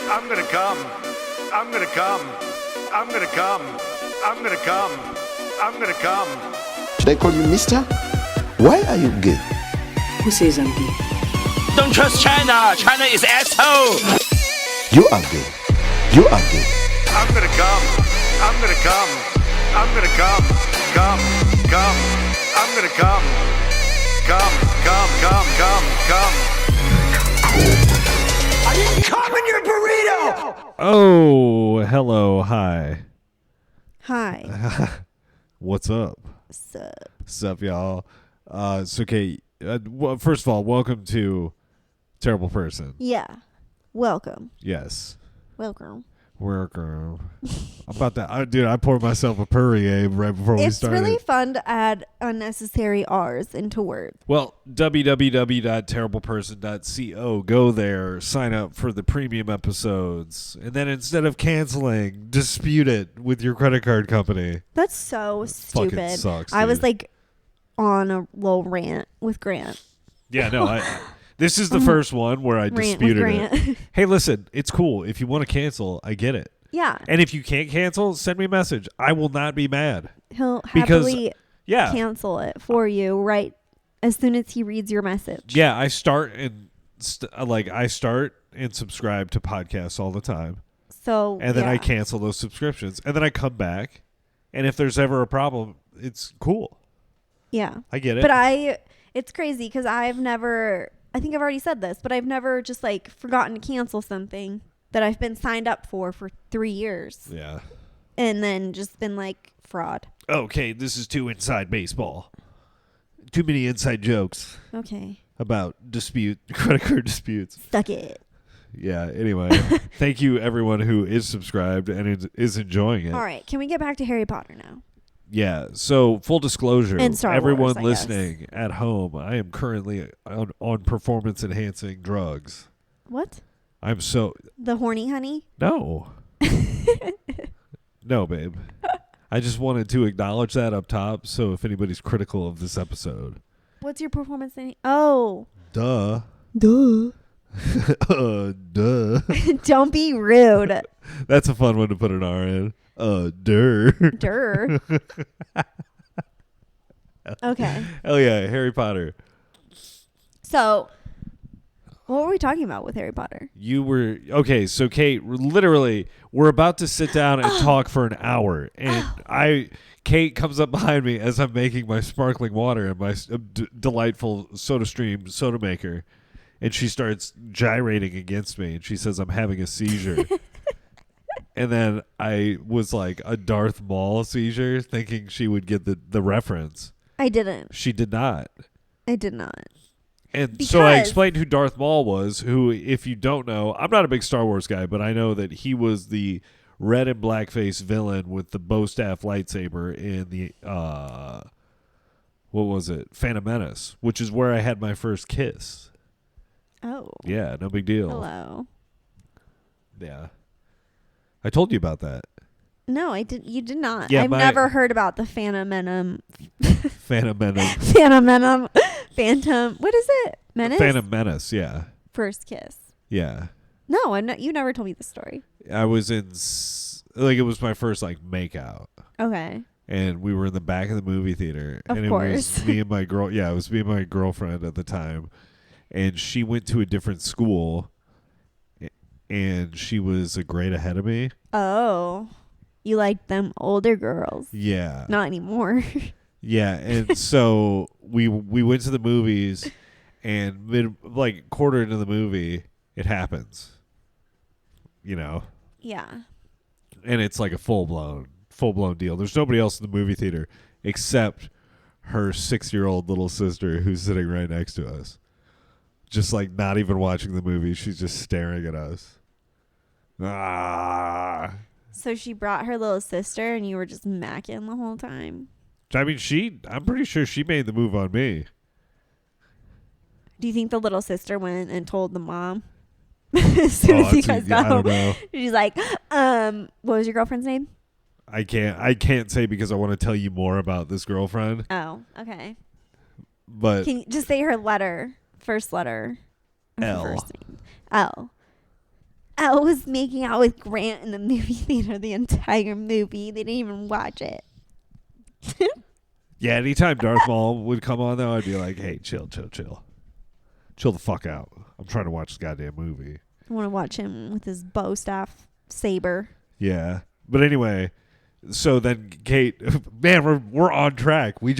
I'm gonna come. I'm gonna come. I'm gonna come. I'm gonna come. I'm gonna come. Should I call you mister? Why are you gay? Who says I'm gay? Don't trust China. China is asshole. You are gay. You are gay. I'm gonna come. I'm gonna come. I'm gonna come. Come. Come. I'm gonna come. Come. Come. Come. Come. Come. I didn't come in your burrito. Oh, hello, hi. Hi. What's up? Sup? Sup, y'all? It's okay. Well, first of all, welcome to Terrible Person. Yeah. Welcome. Yes. Welcome. Welcome. About that, dude, I poured myself a Perrier right before we started. It's really fun to add unnecessary R's into words. Well, www.terribleperson.co. Go there, sign up for the premium episodes, and then instead of canceling, dispute it with your credit card company. That's so stupid. Fucking sucks, I was dude. like on a little rant with Grant. Yeah, no, this is the first one where I Rant with disputed Grant. it. Hey, listen, it's cool. If you want to cancel, I get it. Yeah. And if you can't cancel, send me a message. I will not be mad. He'll Because, happily yeah. cancel it for you right as soon as he reads your message. Yeah, I start and subscribe to podcasts all the time. So And then yeah. I cancel those subscriptions. And then I come back. And if there's ever a problem, it's cool. Yeah. I get it. But it's crazy because I think I've already said this, but I've never just like forgotten to cancel something that I've been signed up for 3 years. Yeah. And then just been like fraud. Okay, this is too inside baseball. Too many inside jokes Okay. about credit card disputes. Suck it. Yeah, anyway. Thank you, everyone who is subscribed and is enjoying it. All right. Can we get back to Harry Potter now? Yeah, so full disclosure, And Star everyone Wars, I listening at home, I am currently on performance-enhancing drugs. What? I'm so... The horny honey? No. No, babe. I just wanted to acknowledge that up top, so if anybody's critical of this episode. What's your performance in? Oh. Duh. Duh. Duh. Don't be rude. That's a fun one to put an R in. Durr. Durr. Okay. Hell yeah, Harry Potter. So, what were we talking about with Harry Potter? You were okay. So Kate, literally, we're about to sit down and talk for an hour, and Kate comes up behind me as I'm making my sparkling water and my delightful SodaStream soda maker, and she starts gyrating against me, and she says I'm having a seizure. And then I was like a Darth Maul seizure, thinking she would get the reference. I didn't. She did not. I did not. And so I Because- explained who Darth Maul was, who, if you don't know, I'm not a big Star Wars guy, but I know that he was the red and blackface villain with the bow staff lightsaber in the, what was it? Phantom Menace, which is where I had my first kiss. Oh. Yeah, no big deal. Hello. Yeah. I told you about that. No, I did. You did not. Yeah, I've never heard about the Phantom Menace. Phantom Menace. Phantom. What is it? Menace. Phantom Menace, yeah. First kiss. Yeah. No, you never told me the story. I was in, it was my first, make out. Okay. And we were in the back of the movie theater. Of and course. It was me and my girl. Yeah, it was me and my girlfriend at the time. And she went to a different school. And she was a grade ahead of me. Oh. You like them older girls. Yeah. Not anymore. Yeah. And so we went to the movies. And quarter into the movie, it happens. You know? Yeah. And it's like a full-blown deal. There's nobody else in the movie theater except her 6-year-old little sister who's sitting right next to us. Just not even watching the movie. She's just staring at us. Ah. So she brought her little sister and you were just macking the whole time? I mean, I'm pretty sure she made the move on me. Do you think the little sister went and told the mom? As soon as you guys got I don't home? know. She's like, what was your girlfriend's name? I can't say because I want to tell you more about this girlfriend. Oh, okay. But Can you just say her letter? First letter. L. First name. L. Elle was making out with Grant in the movie theater the entire movie. They didn't even watch it. Yeah, anytime Darth Maul would come on, though, I'd be like, hey, chill. Chill the fuck out. I'm trying to watch this goddamn movie. I want to watch him with his bow staff saber. Yeah. But anyway, so then Kate, man, we're on track. We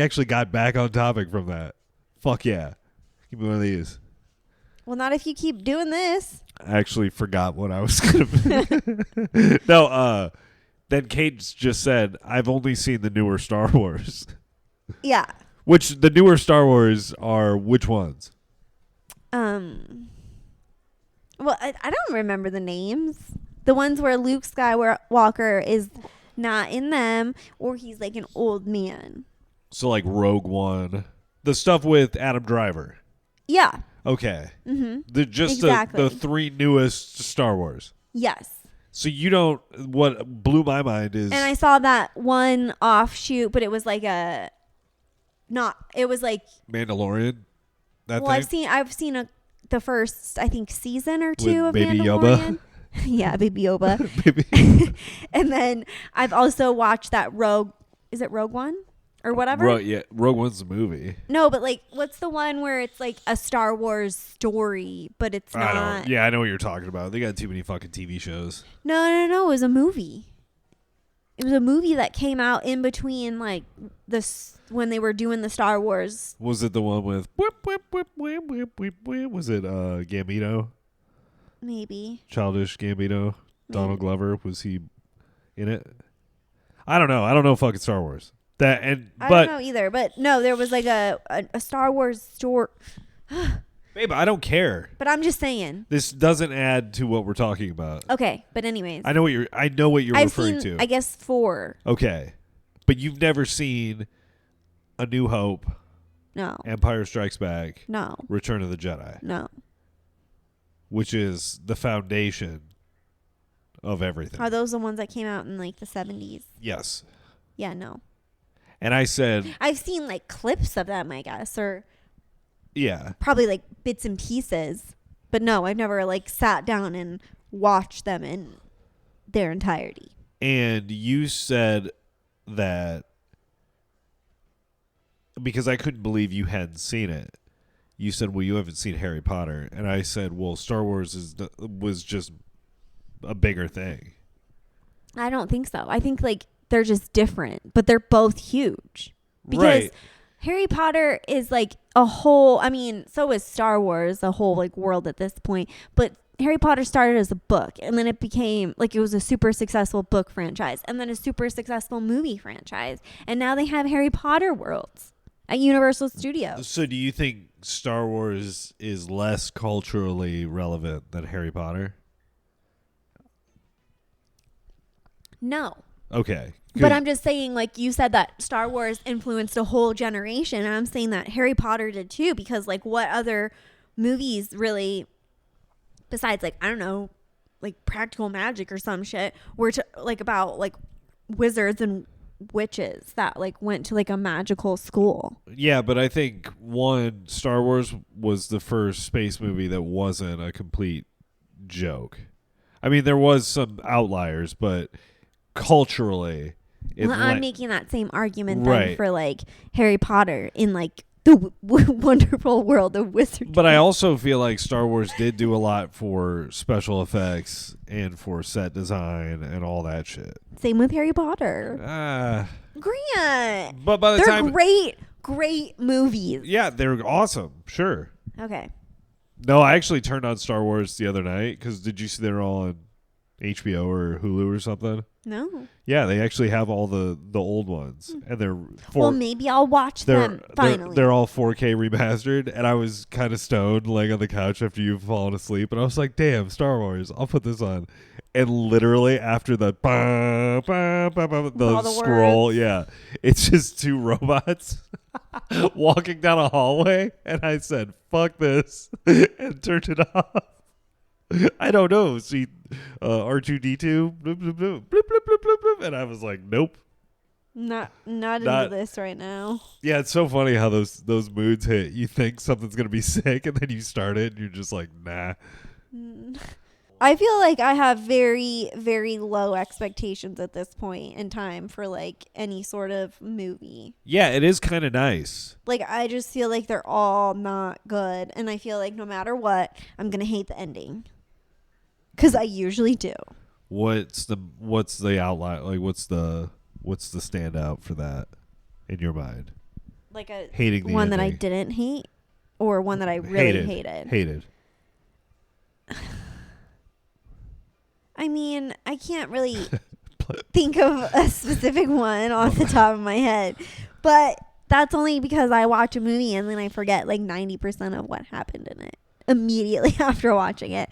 actually got back on topic from that. Fuck yeah. Give me one of these. Well, not if you keep doing this. I actually forgot what I was going to No, then Kate just said, I've only seen the newer Star Wars. Yeah. Which, the newer Star Wars are which ones? Well, I don't remember the names. The ones where Luke Skywalker is not in them, or he's like an old man. So like Rogue One. The stuff with Adam Driver. Yeah. Okay. Mm-hmm. The three newest Star Wars. Yes. So you don't. What blew my mind is. And I saw that one offshoot, but it was like it was like Mandalorian. That well, thing? I've seen the first, I think, season or two of Baby Mandalorian. Yoda. Yeah, Baby Yoda. Baby. And then I've also watched that is it Rogue One or whatever? Rogue One's the movie. No, but like, what's the one where it's like a Star Wars story, but it's not? I know what you're talking about. They got too many fucking TV shows. No. It was a movie. It was a movie that came out in between like when they were doing the Star Wars. Was it the one with was it Gambito? Maybe. Childish Gambito. Donald Glover, was he in it? I don't know. I don't know fucking Star Wars. I don't know either, but no, there was like a Star Wars story. Babe, I don't care. But I'm just saying. This doesn't add to what we're talking about. Okay, but anyways. I know what you're referring to. I guess 4. Okay. But you've never seen A New Hope. No. Empire Strikes Back. No. Return of the Jedi. No. Which is the foundation of everything. Are those the ones that came out in like the 70s? Yes. Yeah, no. And I said, I've seen like clips of them, I guess, or yeah, probably like bits and pieces. But no, I've never like sat down and watched them in their entirety. And you said that because I couldn't believe you hadn't seen it. You said, well, you haven't seen Harry Potter. And I said, well, Star Wars was just a bigger thing. I don't think so. I think like they're just different, but they're both huge. Because right. Harry Potter is like a whole, I mean, so is Star Wars, a whole like world at this point. But Harry Potter started as a book, and then it became like it was a super successful book franchise, and then a super successful movie franchise. And now they have Harry Potter worlds at Universal Studios. So do you think Star Wars is less culturally relevant than Harry Potter? No. Okay. But I'm just saying, like you said, that Star Wars influenced a whole generation, and I'm saying that Harry Potter did too, because like what other movies really, besides like, I don't know, like Practical Magic or some shit, were like about like wizards and witches that like went to like a magical school. Yeah, but I think Star Wars was the first space movie that wasn't a complete joke. I mean, there was some outliers, but culturally, I'm making that same argument then right. for like Harry Potter in like the wonderful world of wizardry. But I also feel like Star Wars did do a lot for special effects and for set design and all that shit. Same with Harry Potter. Grant. But by the they're time great movies. Yeah, they're awesome. Sure. Okay. No, I actually turned on Star Wars the other night because did you see they're all on HBO or Hulu or something? No. Yeah, they actually have all the old ones, and they're well, maybe I'll watch them finally. They're all 4K remastered, and I was kind of stoned, laying on the couch after you've fallen asleep, and I was like, "Damn, Star Wars! I'll put this on." And literally after the the scroll, words. Yeah, it's just two robots walking down a hallway, and I said, "Fuck this," and turned it off. I don't know. See, R2D2, and I was like, nope. Not into this right now. Yeah, it's so funny how those moods hit. You think something's gonna be sick, and then you start it, and you're just like, nah. I feel like I have very, very low expectations at this point in time for like any sort of movie. Yeah, it is kind of nice. Like, I just feel like they're all not good. And I feel like no matter what, I'm going to hate the ending. Because I usually do. What's the outline? Like, what's the standout for that in your mind? Like a Hating the one that I ending. didn't hate or one that I really hated. Hated. I mean, I can't really think of a specific one off the top of my head. But that's only because I watch a movie and then I forget like 90% of what happened in it immediately after watching it.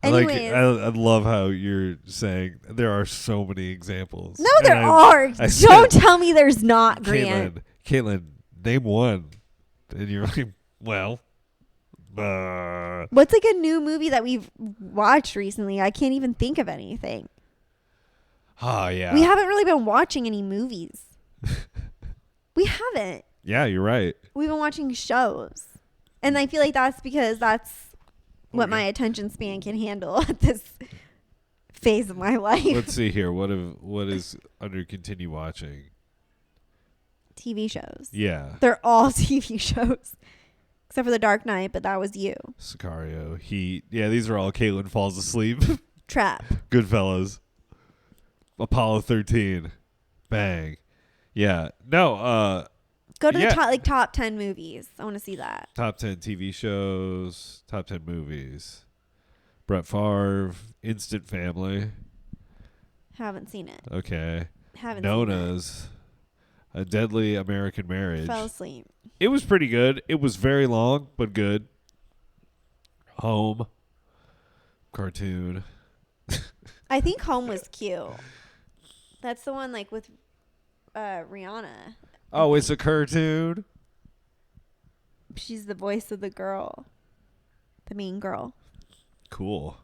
Anyways. I love how you're saying there are so many examples. No, there are. Don't tell me there's not, Grant. Caitlin, name one. And you're like, well. What's like a new movie that we've watched recently? I can't even think of anything. Oh, yeah. We haven't really been watching any movies. We haven't. Yeah, you're right. We've been watching shows. And I feel like that's because that's what my attention span can handle at this phase of my life. Let's see here. What is under continue watching? TV shows. Yeah. They're all TV shows. Except for The Dark Knight, but that was you. Sicario, Heat. Yeah, these are all Caitlin falls asleep. Trap. Goodfellas. Apollo 13. Bang. Yeah. No, Go to yeah. the top 10 movies. I want to see that. Top 10 TV shows, top 10 movies. Brett Favre, Instant Family. Haven't seen it. Okay. Haven't Nona's, A Deadly American Marriage. Fell asleep. It was pretty good. It was very long, but good. Home. Cartoon. I think Home was cute. That's the one like with Rihanna. Oh, it's a cartoon? She's the voice of the girl. The main girl. Cool.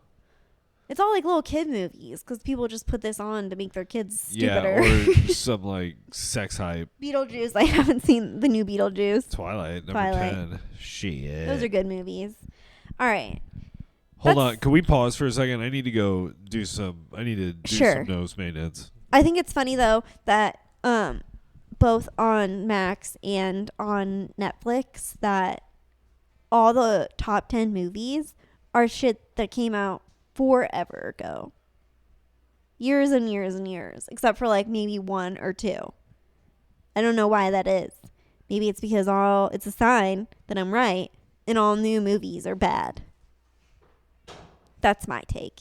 It's all like little kid movies because people just put this on to make their kids stupider. Yeah, or some like sex hype. Beetlejuice. I haven't seen the new Beetlejuice. Twilight, number Twilight. 10. Shit. Those are good movies. All right. Hold on. Can we pause for a second? I need to go do some Sure. some nose maintenance. I think it's funny though that both on Max and on Netflix that all the top 10 movies are shit that came out forever ago. Years and years and years, except for like maybe one or two. I don't know why that is. Maybe it's because it's a sign that I'm right and all new movies are bad. That's my take.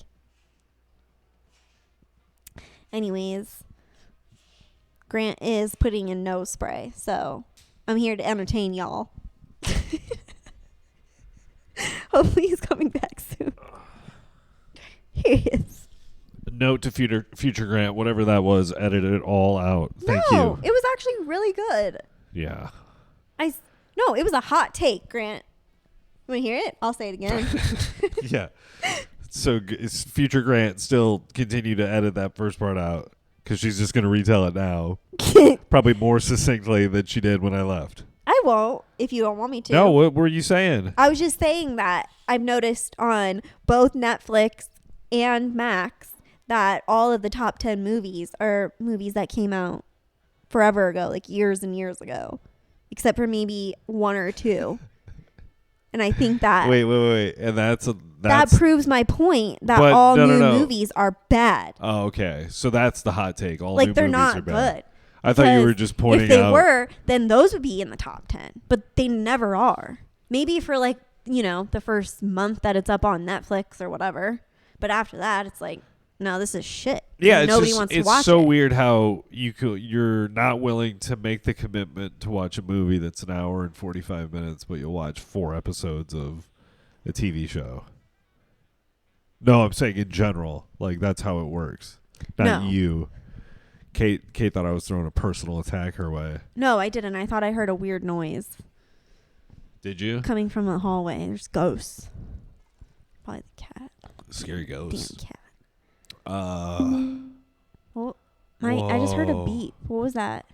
Anyways, Grant is putting in nose spray, so I'm here to entertain y'all. Hopefully he's coming back soon. Here he is. Note to future Grant, whatever that was, edit it all out. Thank No, you. it was actually really good. Yeah. No, it was a hot take, Grant. You want to hear it? I'll say it again. Yeah. So is future Grant still continue to edit that first part out because she's just going to retell it now, probably more succinctly than she did when I left. I won't if you don't want me to. No, what were you saying? I was just saying that I've noticed on both Netflix and Max that all of the top 10 movies are movies that came out forever ago, like years and years ago, except for maybe one or two. And I think that Wait. And that proves my point that But all no. new movies are bad. Oh, okay. So that's the hot take. All Like new they're movies not are bad. good. I thought you were Because just pointing if they out. were, then those would be in the top 10. But they never are. Maybe for like, the first month that it's up on Netflix or whatever. But after that, it's like, no, this is shit. Yeah, Nobody wants to watch it's so it. weird how you're not willing to make the commitment to watch a movie that's an hour and 45 minutes, but you'll watch 4 episodes of a TV show. No, I'm saying in general, like that's how it works. Not No. you. Kate thought I was throwing a personal attack her way. No, I didn't. I thought I heard a weird noise Did you? coming from the hallway. There's ghosts. Probably the cat. Scary Damn ghost. cat. Whoa. I just heard a beep. What was that?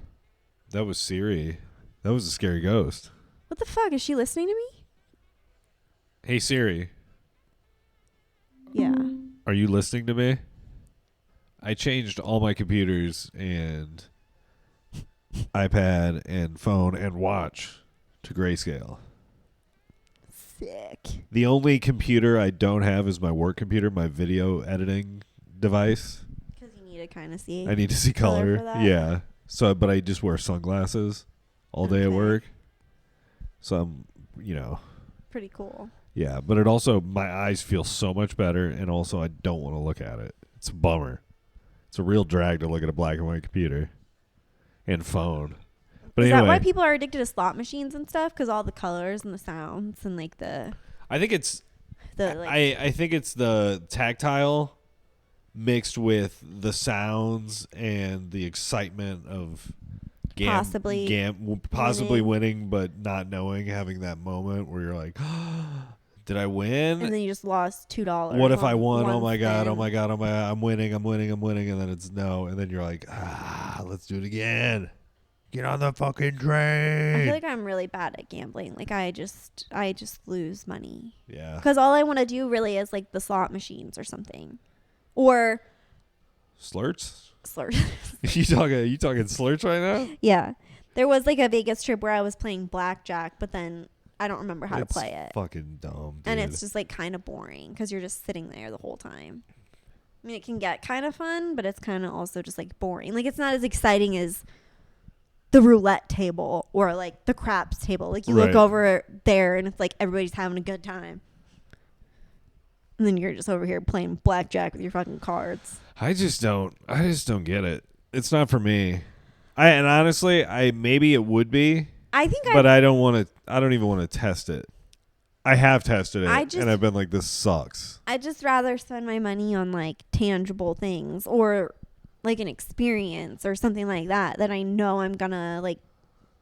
That was Siri. That was a scary ghost. What the fuck? Is she listening to me? Hey Siri. Yeah. Are you listening to me? I changed all my computers and iPad and phone and watch to grayscale. Sick. The only computer I don't have is my work computer, my video editing device. Because you need to kind of see. I need to see color color. for that? Yeah. So, but I just wear sunglasses all day at Okay. work. So I'm, you know, Pretty cool. yeah. But it also, my eyes feel so much better, and also I don't want to look at it. It's a bummer. It's a real drag to look at a black and white computer and phone. But Is anyway, that why people are addicted to slot machines and stuff? Because all the colors and the sounds and like the I think it's like, I think it's the tactile mixed with the sounds and the excitement of Possibly winning, but not knowing, having that moment where you're like, did I win? and then you just lost $2. What if I won? on Oh one my god! spin. Oh my god! I'm winning! I'm winning! I'm winning! And then it's no, and then you're like, let's do it again. Get on the fucking train. I feel like I'm really bad at gambling. Like I just lose money. Yeah. Because all I want to do really is like the slot machines or something, or Slurts? slurs. You talking slurts right now? Yeah, there was like a Vegas trip where I was playing blackjack, but then I don't remember how to play it, Fucking dumb, dude. and it's just like kind of boring because you're just sitting there the whole time. I mean, it can get kind of fun, but it's kind of also just like boring. Like it's not as exciting as the roulette table or like the craps table. Like you look Right. over there and it's like everybody's having a good time. And then you're just over here playing blackjack with your fucking cards. I just don't get it. It's not for me. And honestly, maybe it would be, I think but I don't even want to test it. I have tested it, I just- and I've been like, this sucks. I'd just rather spend my money on like tangible things or like an experience or something like that I know I'm gonna like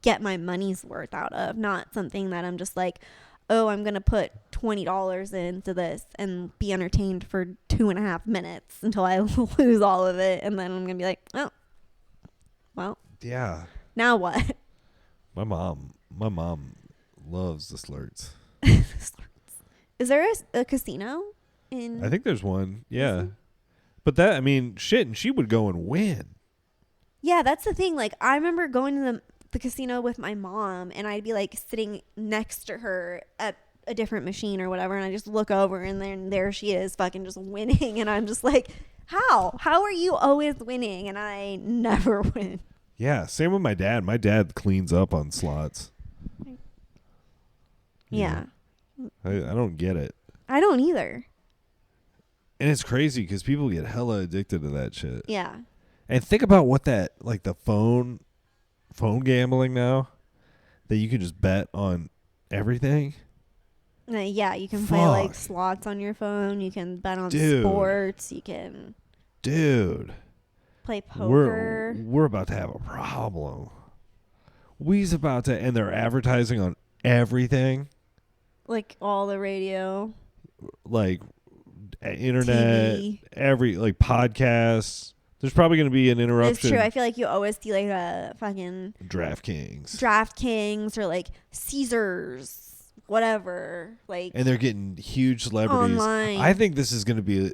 get my money's worth out of, not something that I'm just like, oh, I'm gonna put $20 into this and be entertained for 2.5 minutes until I lose all of it, and then I'm gonna be like, oh, well, Yeah. now what? My mom loves the Slurts. Is there a casino in? I think there's one. Yeah. But that, I mean, shit, and she would go and win. Yeah, that's the thing. Like, I remember going to the casino with my mom, and I'd be like sitting next to her at a different machine or whatever, and I just look over, and then there she is, fucking just winning, and I'm just like, how? How are you always winning, and I never win? Yeah, same with my dad. My dad cleans up on slots. Yeah, I don't get it. I don't either. And it's crazy because people get hella addicted to that shit. Yeah, And think about what that, like the phone gambling now, that you can just bet on everything. yeah. You can play like Fuck. slots on your phone. You can bet on Dude. sports. You can Dude, play poker. we're about to have a problem. We's about to, and they're advertising on everything, Like all the radio, like internet, TV. like podcasts. There's probably going to be an It's interruption. true. I feel like you always see like a fucking DraftKings or like Caesars, whatever. Like, and they're getting huge celebrities. Online. I think this is going to be,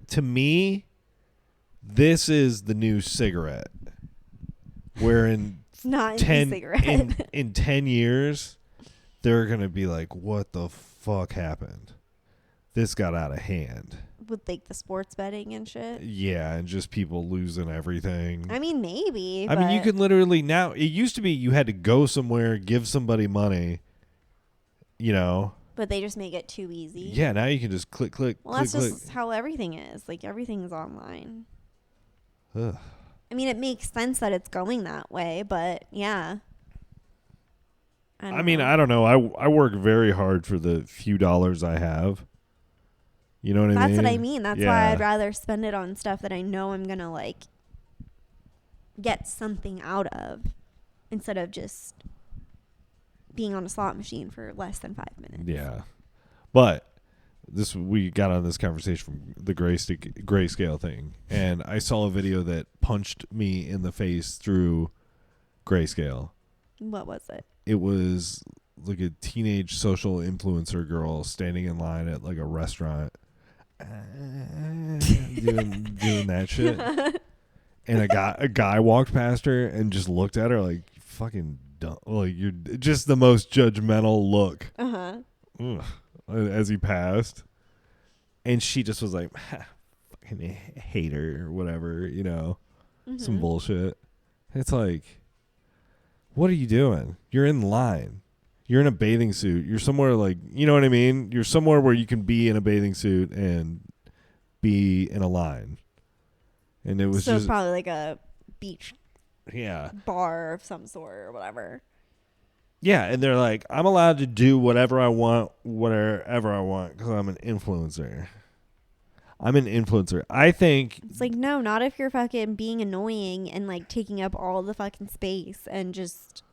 to me, this is the new cigarette. Where in not 10 cigarette. in 10 years, they're going to be like, what the fuck happened? This got out of hand. With like the sports betting and shit. Yeah, and just people losing everything. I mean, maybe. I mean, you but can literally now. It used to be you had to go somewhere, give somebody money, But they just make it too easy. Yeah, now you can just click. Well, click, that's click. just how everything is. Like everything's online. Ugh. I mean, it makes sense that it's going that way, but yeah. I mean, I don't know. I work very hard for the few dollars I have. You know what I mean? That's what I mean. That's why Yeah. I'd rather spend it on stuff that I know I'm going to like get something out of instead of just being on a slot machine for less than 5 minutes. Yeah, but we got on this conversation from the grayscale thing, and I saw a video that punched me in the face through grayscale. What was it? It was like a teenage social influencer girl standing in line at like a restaurant. doing that shit. And a guy walked past her and just looked at her like fucking dumb. Like you're just the most judgmental look. As he passed, and she just was like, fucking hater or whatever, you know, some bullshit. It's like, what are you doing? You're in line. You're in a bathing suit. You're somewhere like, you know what I mean? You're somewhere where you can be in a bathing suit and be in a line. And it was just probably like a beach yeah bar of some sort or whatever. Yeah, and they're like, I'm allowed to do whatever I want, whatever I want, because I'm an influencer. I'm an influencer. I think it's like, no, not if you're fucking being annoying and like taking up all the fucking space and just,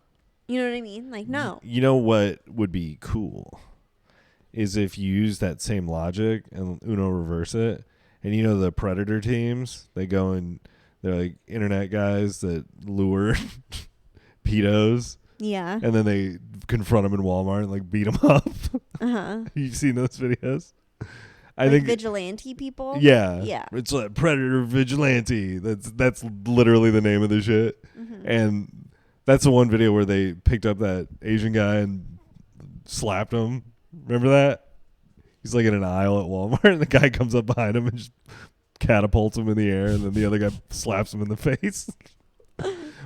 you know what I mean? Like, no. You know what would be cool is if you use that same logic and Uno reverse it. And you know the predator teams, they go and they're like internet guys that lure pedos. Yeah. And then they confront them in Walmart and like beat them up. You've seen those videos? I think vigilante people. Yeah. Yeah. It's like predator vigilante. That's literally the name of the shit. And that's the one video where they picked up that Asian guy and slapped him. Remember that? He's like in an aisle at Walmart and the guy comes up behind him and just catapults him in the air and then the other guy slaps him in the face.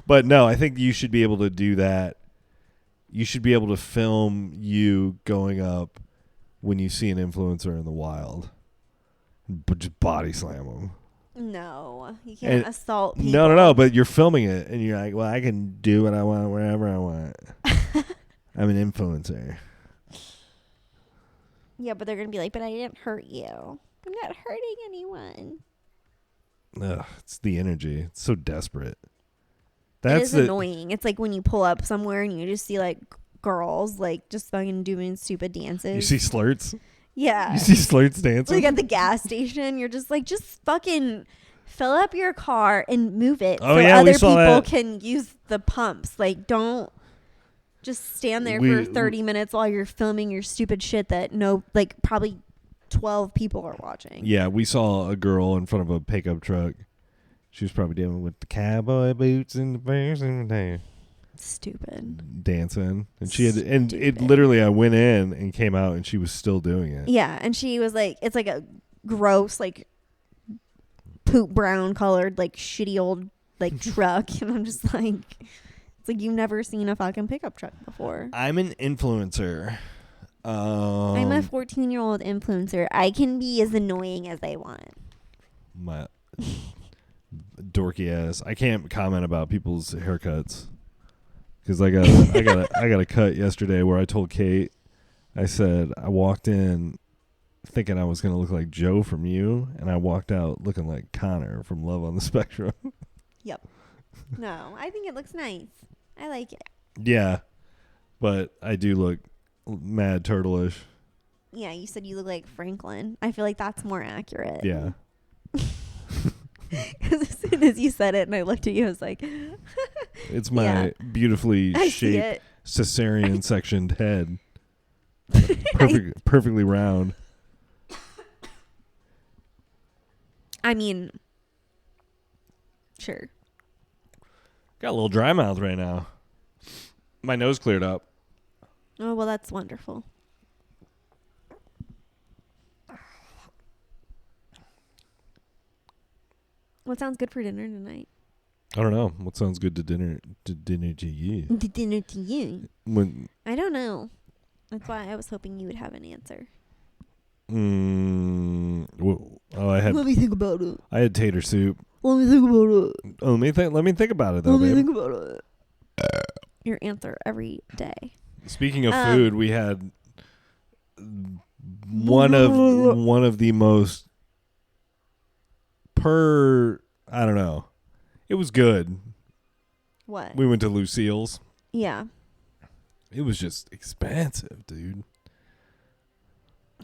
But no, I think you should be able to do that. You should be able to film you going up when you see an influencer in the wild, but just body slam them. No, you can't assault people. No. But you're filming it, and you're like, "Well, I can do what I want wherever I want. I'm an influencer." Yeah, but they're gonna be like, "But I didn't hurt you. I'm not hurting anyone." Ugh, it's the energy. It's so desperate. It is annoying. It's like when you pull up somewhere and you just see like girls like just fucking doing stupid dances. You see Slurts? Yeah. You see Slurts dancing? Like at the gas station, you're just like, just fucking fill up your car and move it Oh, so yeah, other we saw people that. can use the pumps. Like, don't just stand there for 30 minutes while you're filming your stupid shit that probably 12 people are watching. Yeah, we saw a girl in front of a pickup truck. She was probably dealing with the cowboy boots and the bears and the Stupid. dancing, and she had, and it literally, I went in and came out, and she was still doing it. Yeah, and she was like, it's like a gross, like poop brown colored, like shitty old like truck, and I'm just like, it's like you've never seen a fucking pickup truck before. I'm an influencer. I'm a 14-year-old influencer. I can be as annoying as I want. My dorky ass. I can't comment about people's haircuts because I got a cut yesterday where I told Kate, I said I walked in thinking I was gonna look like Joe from You, and I walked out looking like Connor from Love on the Spectrum. Yep. No, I think it looks nice. I like it. Yeah, but I do look mad turtle-ish. Yeah, you said you look like Franklin. I feel like that's more accurate. Yeah. Because as soon as you said it and I looked at you, I was like... It's my beautifully shaped cesarean sectioned head. Perfectly round. I mean, sure. Got a little dry mouth right now. My nose cleared up. Oh, well, that's wonderful. What sounds good for dinner tonight? I don't know. What sounds good to dinner to you? To dinner to you? When I don't know. That's why I was hoping you would have an answer. I had. Let me think about it. I had tater soup. Let me think about it. Oh, let me think about it though, Let me babe. think about it. Your answer every day. Speaking of food, we had one of the most I don't know. It was good. What? We went to Lucille's. Yeah. It was just expensive, dude.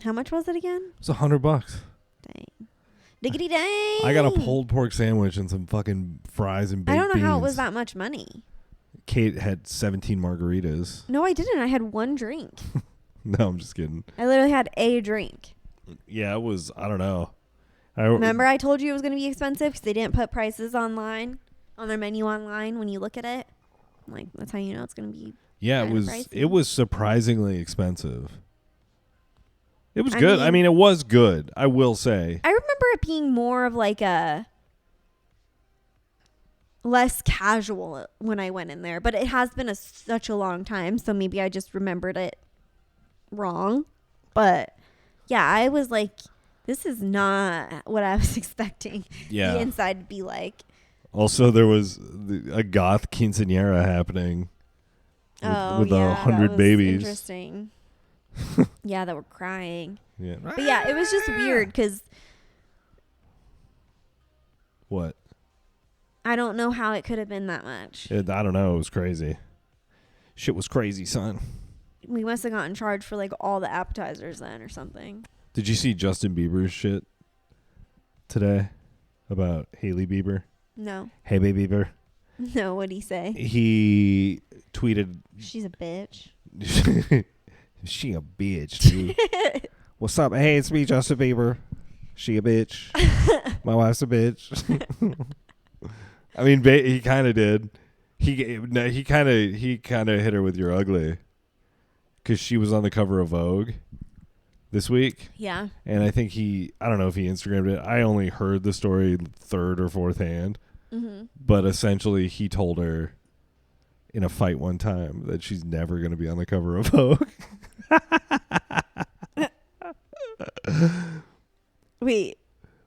How much was it again? It was $100. Dang. Diggity dang. I got a pulled pork sandwich and some fucking fries and baked beans. I don't know how it was that much money. Kate had 17 margaritas. No, I didn't. I had one drink. No, I'm just kidding. I literally had a drink. Yeah, it was. I don't know. Remember I told you it was going to be expensive because they didn't put prices online on their menu online when you look at it. I'm like, that's how you know it's going to be. Yeah, kinda pricey. it was surprisingly expensive. It was good. I mean, it was good, I will say. I remember it being more of like a less casual when I went in there, but it has been such a long time, so maybe I just remembered it wrong. But yeah, I was like, this is not what I was expecting Yeah. the inside to be like. Also, there was a goth quinceañera happening with 100 babies. Interesting. Yeah, that were crying. Yeah. But yeah, it was just weird because What? I don't know how it could have been that much. I don't know. It was crazy. Shit was crazy, son. We must have gotten charged for like all the appetizers then or something. Did you see Justin Bieber's shit today about Hailey Bieber? No. Hey, baby Bieber. No, what'd he say? He tweeted. She's a bitch. She a bitch, dude. What's up? Hey, it's me, Justin Bieber. She a bitch. My wife's a bitch. I mean, he kind of did. He kind of hit her with "You're ugly" because she was on the cover of Vogue this week. Yeah. And I think I don't know if he Instagrammed it. I only heard the story third or fourth hand. Mm-hmm. But essentially, he told her in a fight one time that she's never going to be on the cover of Vogue. Wait.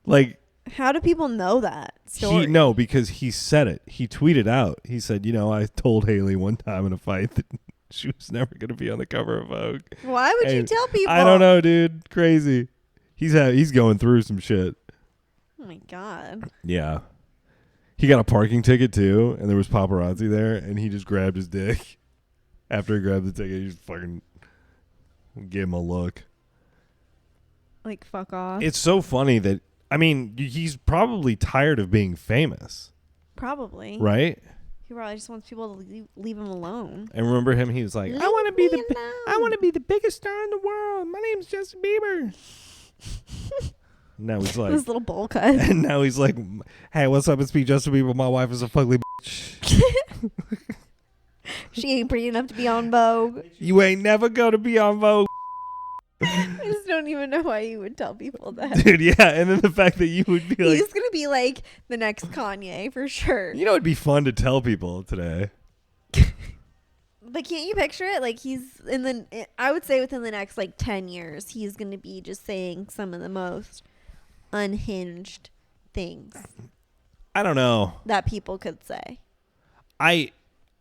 Like, how do people know that story? No, because he said it. He tweeted out. He said, I told Hailey one time in a fight that she was never going to be on the cover of Vogue. Why would you tell people? I don't know, dude. Crazy. He's going through some shit. Oh my God. Yeah. He got a parking ticket too, and there was paparazzi there, and he just grabbed his dick. After he grabbed the ticket, he just fucking gave him a look. Like, fuck off. It's so funny that, I mean, he's probably tired of being famous. Probably. Right? He probably just wants people to leave him alone. And remember him? He was like, I want to be the biggest star in the world. My name's Justin Bieber. Now he's like, this little bowl cut. And now he's like, hey, what's up? It's me, Justin Bieber. My wife is a fugly bitch. She ain't pretty enough to be on Vogue. You ain't never going to be on Vogue. I just don't even know why you would tell people that. Dude, yeah. And then the fact that you would be like, he's going to be like the next Kanye for sure. It'd be fun to tell people today. But can't you picture it? Like I would say within the next like 10 years, he's going to be just saying some of the most unhinged things. I don't know. That people could say. I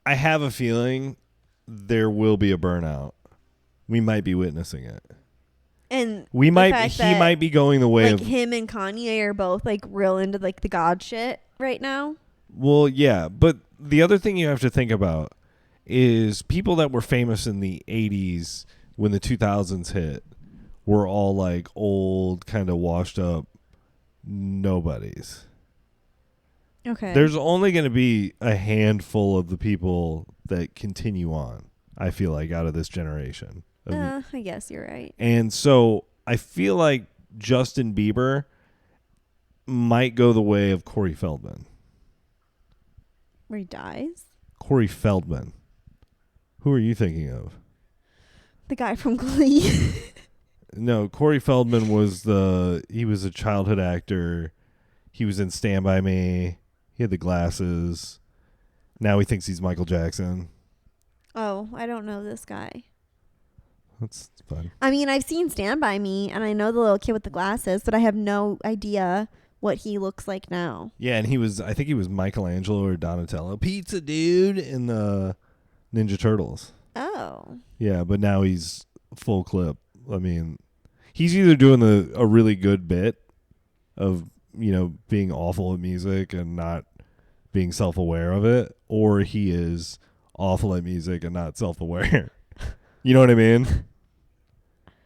have a feeling there will be a burnout. We might be witnessing it. And he might be going the way like of him and Kanye are both like real into like the God shit right now. Well, yeah, but the other thing you have to think about is people that were famous in the 80s when the 2000s hit were all like old, kind of washed up nobodies. Okay. There's only going to be a handful of the people that continue on, I feel like, out of this generation. I guess you're right. And so I feel like Justin Bieber might go the way of Corey Feldman. Where he dies? Corey Feldman. Who are you thinking of? The guy from Glee. No, Corey Feldman he was a childhood actor. He was in Stand By Me. He had the glasses. Now he thinks he's Michael Jackson. Oh, I don't know this guy. That's fun. I mean, I've seen Stand By Me, and I know the little kid with the glasses, but I have no idea what he looks like now. Yeah, and I think he was Michelangelo or Donatello. Pizza dude in the Ninja Turtles. Oh. Yeah, but now he's full clip. I mean, he's either doing a really good bit of, being awful at music and not being self-aware of it, or he is awful at music and not self-aware. You know what I mean?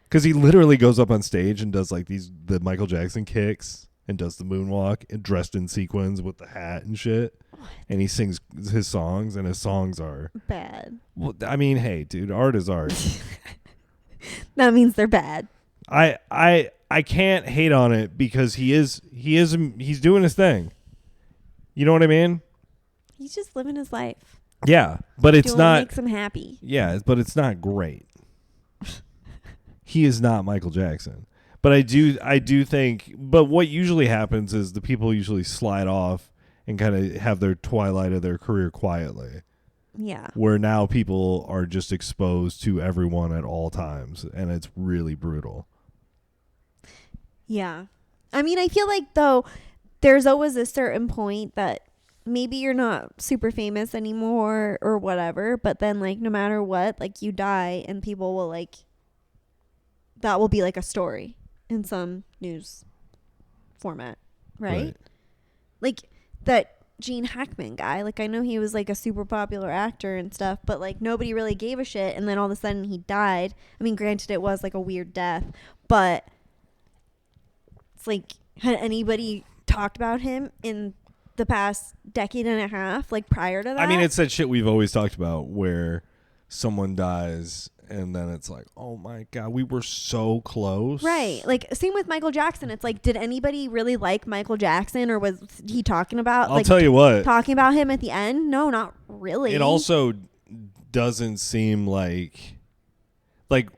Because he literally goes up on stage and does like the Michael Jackson kicks and does the moonwalk and dressed in sequins with the hat and shit. What? And he sings his songs, and his songs are bad. Well, I mean, hey, dude, art is art. That means they're bad. I I can't hate on it because he's doing his thing. You know what I mean? He's just living his life. Yeah, but it's Doing not what makes him happy. Yeah, but it's not great. He is not Michael Jackson. But I do think but what usually happens is the people usually slide off and kind of have their twilight of their career quietly. Yeah. Where now people are just exposed to everyone at all times, and it's really brutal. Yeah. I mean, I feel like, though, there's always a certain point that maybe you're not super famous anymore or whatever, but then, like, no matter what, like, you die and people will, like, that will be, like, a story in some news format, right? Like, that Gene Hackman guy, like, I know he was, like, a super popular actor and stuff, but, like, nobody really gave a shit, and then all of a sudden he died. I mean, granted, it was, like, a weird death, but it's like, had anybody talked about him in the past decade and a half, like, prior to that? I mean, it's that shit we've always talked about where someone dies and then it's like, oh my God, we were so close. Right. Like, same with Michael Jackson. It's like, did anybody really like Michael Jackson, or was he talking about, I'll like, tell you what. talking about him at the end? No, not really. It also doesn't seem like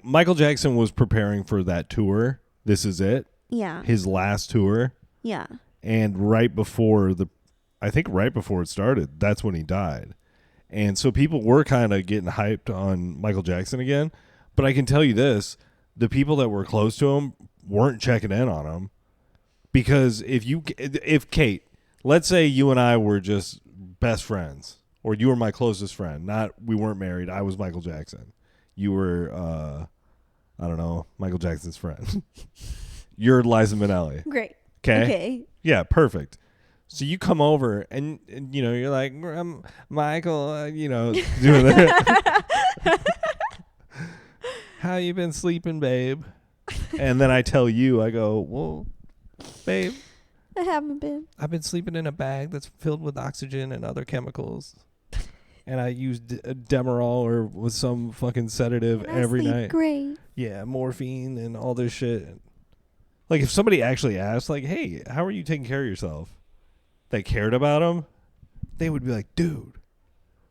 Michael Jackson was preparing for that tour. This is it. Yeah. His last tour. Yeah. And I think right before it started, that's when he died. And so people were kind of getting hyped on Michael Jackson again. But I can tell you this, the people that were close to him weren't checking in on him. Because if Kate, let's say you and I were just best friends, or you were my closest friend, we weren't married, I was Michael Jackson. You were, I don't know, Michael Jackson's friend. You're Liza Minnelli. Great. Okay? Okay. Yeah, perfect. So you come over and you know, you're like, I'm Michael, you know, doing that. How you been sleeping, babe? And then I tell you, I go, well, babe, I haven't been. I've been sleeping in a bag that's filled with oxygen and other chemicals. And I used Demerol or with some fucking sedative And I every sleep night. great. Yeah, morphine and all this shit. Like, if somebody actually asked, like, hey, how are you taking care of yourself? They cared about him, they would be like, dude,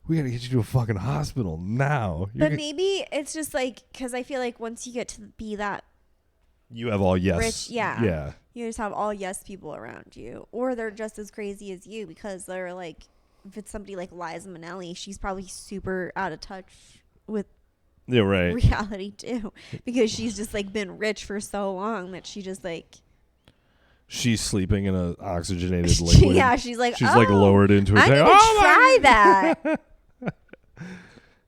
we got to get you to a fucking hospital now. But maybe it's just like, because I feel like once you get to be that You have all yes. rich, yeah. Yeah. You just have all yes people around you. Or they're just as crazy as you, because they're like, if it's somebody like Liza Minnelli, she's probably super out of touch with Yeah, right. reality too. Because she's just like been rich for so long that she just like... She's sleeping in an oxygenated liquid. Yeah, she's like, She's like lowered into a I tank. need to try that.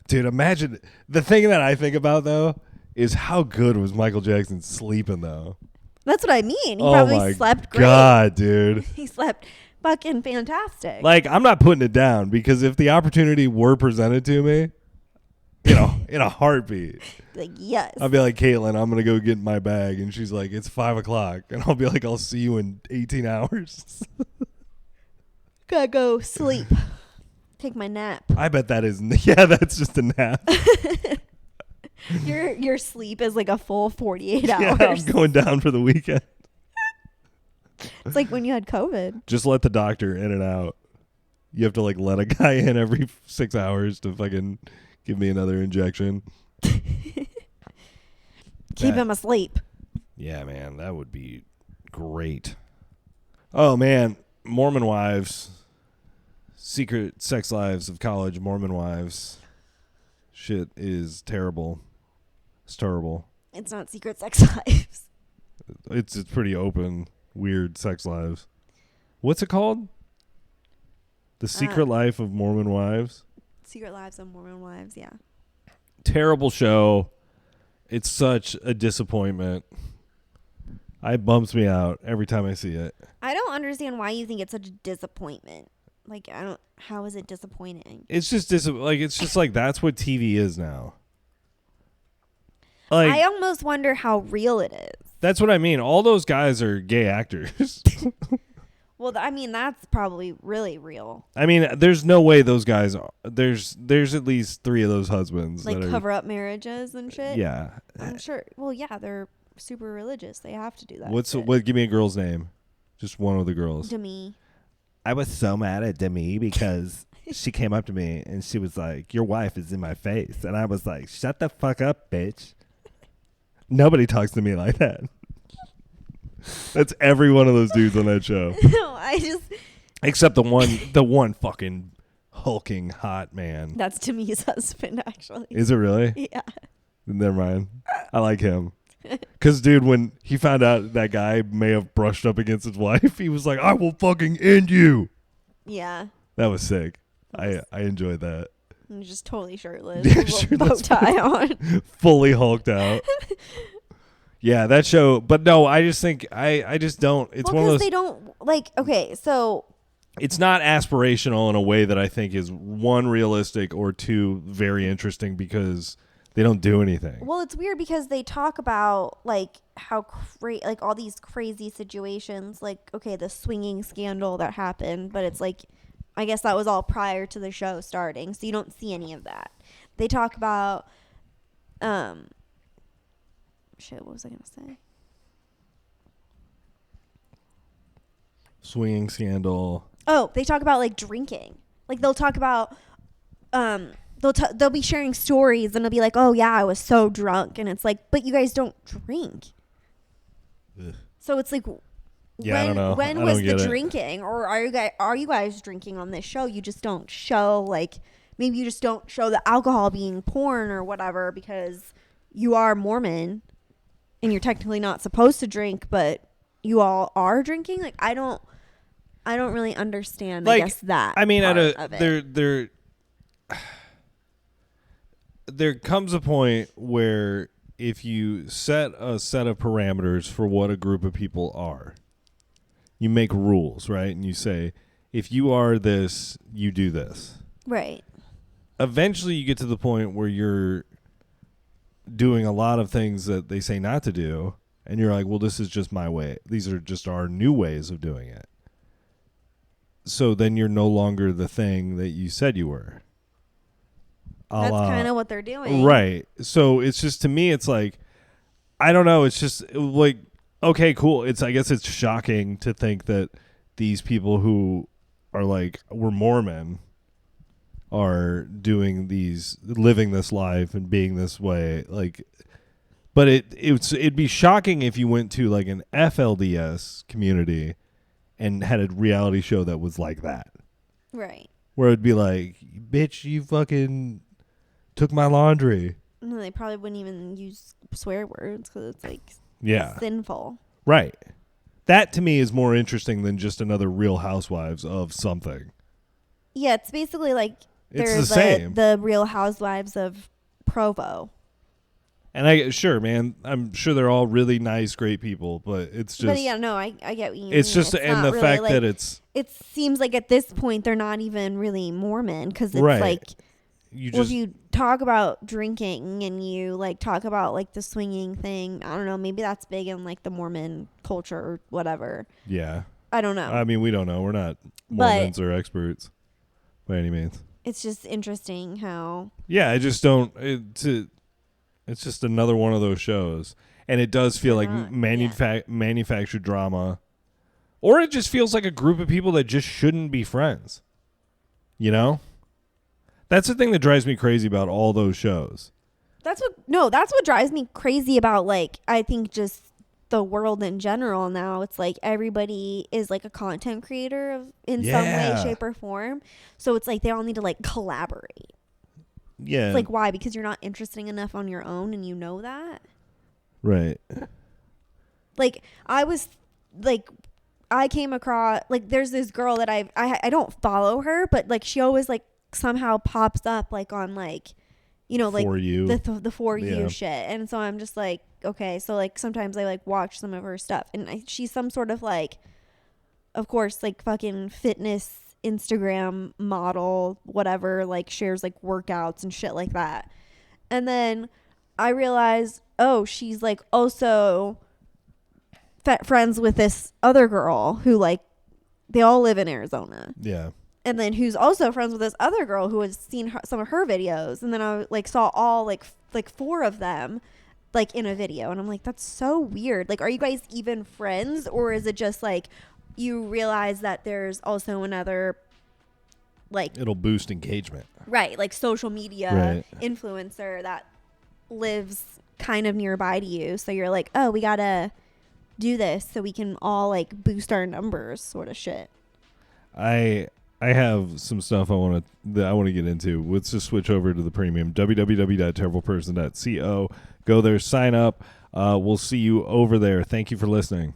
Dude, imagine. The thing that I think about, though, is how good was Michael Jackson sleeping, though? That's what I mean. He Oh probably my slept great. God, dude. He slept fucking fantastic. Like, I'm not putting it down, because if the opportunity were presented to me, you know, in a heartbeat, Like, yes. I'd be like, Caitlin, I'm going to go get my bag. And she's like, it's 5 o'clock. And I'll be like, I'll see you in 18 hours. Gotta go sleep. Take my nap. I bet that is, yeah, that's just a nap. Your sleep is like a full 48 hours. Yeah, I'm going down for the weekend. It's like when you had COVID. Just let the doctor in and out. You have to like let a guy in every 6 hours to fucking give me another injection. Keep him asleep. Yeah, man, that would be great. Oh, man, Mormon wives. Secret sex lives of college Mormon wives. Shit is terrible. It's terrible. It's not secret sex lives. It's pretty open, weird sex lives. What's it called? The Secret Life of Mormon Wives. Secret Lives of Mormon Wives, yeah. Terrible show. It's such a disappointment. It bumps me out every time I see it. I don't understand why you think it's such a disappointment. Like, how is it disappointing? It's just it's just like that's what TV is now. Like, I almost wonder how real it is. that's what I mean. All those guys are gay actors. Well, I mean, that's probably really real. I mean, there's no way those guys are. There's at least 3 of those husbands Like that are, cover up marriages and shit. yeah. I'm sure. Well, yeah, they're super religious. They have to do that. What? Give me a girl's name. Just one of the girls. Demi. I was so mad at Demi because she came up to me and she was like, "Your wife is in my face," and I was like, "Shut the fuck up, bitch." Nobody talks to me like that. That's every one of those dudes on that show. No, I just. Except the one fucking hulking hot man. That's Demi's husband, actually. Is it really? Yeah. Never mind. I like him. Because, dude, when he found out that guy may have brushed up against his wife, he was like, "I will fucking end you." Yeah. That was sick. I enjoyed that. And just totally shirtless. Yeah, With a bow tie on. Fully hulked out. Yeah, that show. But no, I just think, I just don't. It's one of those. They don't, like, okay, so. It's not aspirational in a way that I think is, one, realistic, or two, very interesting, because they don't do anything. Well, it's weird because they talk about like how like all these crazy situations, like, okay, the swinging scandal that happened, but it's like, I guess that was all prior to the show starting, so you don't see any of that. They talk about shit, what was I gonna say? Swinging scandal. Oh, they talk about like drinking. Like they'll talk about they'll be sharing stories and they'll be like, "Oh yeah, I was so drunk," and it's like, but you guys don't drink. Ugh. So it's like, yeah, I don't know. When I was don't the get it. drinking, or are you guys drinking on this show? You just don't show, like, maybe you just don't show the alcohol being porn or whatever because you are Mormon and you're technically not supposed to drink, but you all are drinking. Like, I don't really understand. Like, I guess that. I mean, part of it. there comes a point where if you set a set of parameters for what a group of people are, you make rules, right? And you say, if you are this, you do this. Right. Eventually you get to the point where you're doing a lot of things that they say not to do, and you're like, well, this is just my way. These are just our new ways of doing it. So then you're no longer the thing that you said you were. That's kind of what they're doing. Right. So it's just, to me, it's like, I don't know. It's just like, okay, cool. I guess it's shocking to think that these people who are like, we're Mormon, are living this life and being this way. Like, but it'd be shocking if you went to like an FLDS community and had a reality show that was like that. Right. Where it'd be like, bitch, you fucking took my laundry. No, they probably wouldn't even use swear words because it's like sinful. Right. That to me is more interesting than just another Real Housewives of something. Yeah, it's basically like It's the same. The Real Housewives of Provo. And sure, man, I'm sure they're all really nice, great people, but it's just. But yeah, no, I get what you mean. It's just, and the really fact like, that it's. It seems like at this point they're not even really Mormon because it's right. like. You if you talk about drinking and you like talk about like the swinging thing, I don't know, maybe that's big in like the Mormon culture or whatever. Yeah. I don't know. I mean, we don't know. We're not Mormons or experts by any means. It's just interesting how. Yeah, I just don't. It's just another one of those shows, and it does feel like manufactured drama, or it just feels like a group of people that just shouldn't be friends. You know. That's the thing that drives me crazy about all those shows. That's what drives me crazy about, like, I think just the world in general now. It's like everybody is like a content creator in some way, shape, or form. So it's like they all need to like collaborate. Yeah. It's like, why? Because you're not interesting enough on your own and you know that? Right. Like, I came across, like, there's this girl that I don't follow her, but like she always like somehow pops up like on like, you know, like For You. the For You shit. And so I'm just like, okay, so like sometimes I like watch some of her stuff and she's some sort of like, of course, like fucking fitness Instagram model, whatever, like shares like workouts and shit like that. And then I realized, oh, she's like also friends with this other girl who like, they all live in Arizona. Yeah. And then who's also friends with this other girl who has seen some of her videos. And then I like saw all like four of them. like in a video. And I'm like, that's so weird. Like, are you guys even friends, or is it just like you realize that there's also another, like, It'll boost engagement. right, like social media influencer that lives kind of nearby to you, so you're like, oh, we gotta do this so we can all like boost our numbers, sort of shit. I have some stuff I want to get into. Let's just switch over to the premium, www.terribleperson.co. Go there, sign up. We'll see you over there. Thank you for listening.